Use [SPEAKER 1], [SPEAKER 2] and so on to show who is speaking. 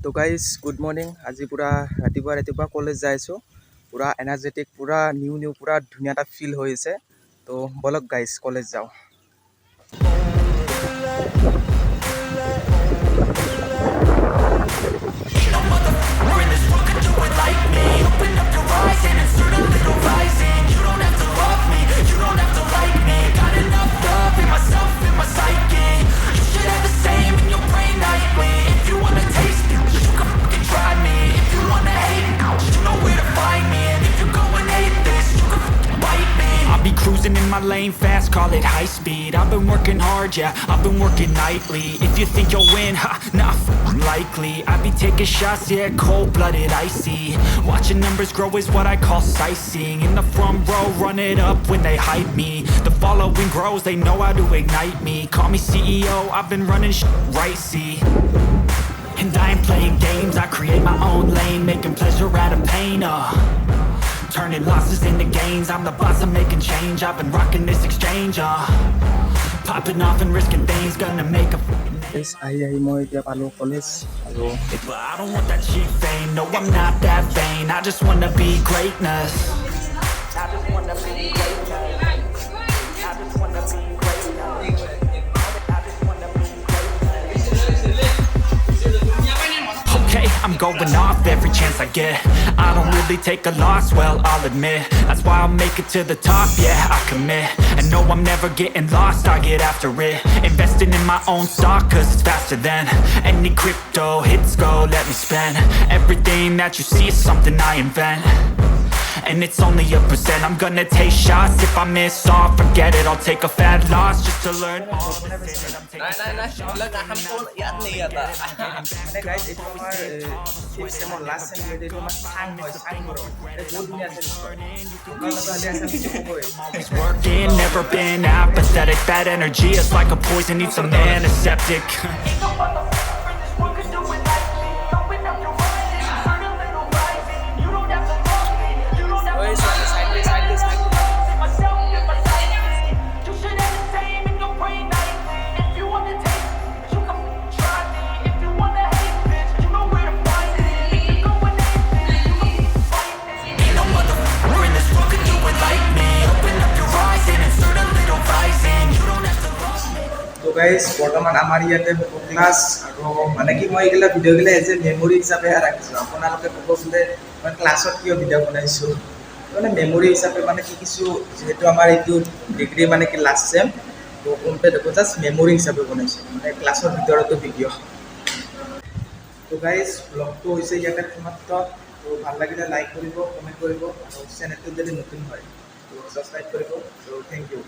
[SPEAKER 1] তো guys good morning. আজি পূৰা ৰাতিপুৱা কলেজ যাই আছোঁ। পূৰা এনাৰ্জেটিক, পূৰা নিউ পূৰা ধুনীয়া এটা ফিল হৈ আছে। তো বলক গাইজ কলেজ যাওঁ।
[SPEAKER 2] Cruising in my lane fast, call it high speed. I've been working hard, yeah, I've been working nightly. If you think you'll win, ha, nah, likely. I be taking shots, yeah, cold-blooded, icy. Watching numbers grow is what I call sightseeing. In the front row, run it up when they hype me. The following grows, they know how to ignite me. Call me CEO, I've been running right, see. And I ain't playing games, I create my own lane, making pleasure out of pain, turning losses into gains. I'm the boss, I'm making change. I've been rocking this exchange, popping off and risking things. Gonna make a
[SPEAKER 1] মই এতিয়া পালোঁ college আৰু
[SPEAKER 2] but I don't want that cheap fame. No, I'm not that vain. I just wanna be greatness. I just wanna be greatness. I just wanna be greatness. I just wanna be greatness. Okay, I'm going off every chance I get. I don't really take a loss, well, I'll admit. That's why I'll make it to the top, yeah, I commit. And no, I'm never getting lost, I get after it. Investing in my own stock, cause it's faster than any crypto hits go, let me spend. Everything that you see is something I invent. And it's only a percent. I'm gonna take shots. If I miss all, forget it, I'll take a fat loss just to learn all of the things I'm taking.
[SPEAKER 1] মানে guys এইটো আমাৰ fifth ছেমৰ last same এইটো আমাৰ চাং হয়, চাংঘৰ বহুত ধুনীয়া আছে।
[SPEAKER 2] Always working, never been apathetic. Bad energy is like a poison, need some antiseptic.
[SPEAKER 1] তো গাইজ বৰ্তমান আমাৰ ইয়াতে ক্লাছ আৰু মানে কি মই এইগিলা ভিডিঅ'গিলা এজ এ মেমৰি হিচাপে ৰাখিছোঁ। আপোনালোকে ক'ব বোলে মই ক্লাছত কিয় ভিডিঅ' বনাইছোঁ, মানে মেমৰি হিচাপে মানে শিকিছোঁ। যিহেতু আমাৰ এইটো ডিগ্ৰী মানে কি লাষ্ট ছেম, তো কমপ্লিট হ'ব, জাষ্ট মেমৰি হিচাপে বনাইছোঁ, মানে ক্লাছৰ ভিতৰতো ভিডিঅ'। তো গাইজ ব্লগটো হৈছে ইয়াতে সমাপ্ত। তো ভাল লাগিলে লাইক কৰিব, কমেণ্ট কৰিব, আৰু চেনেলটো যদি নতুন হয় তো ছাবস্ক্ৰাইব কৰিব। তো থেংক ইউ।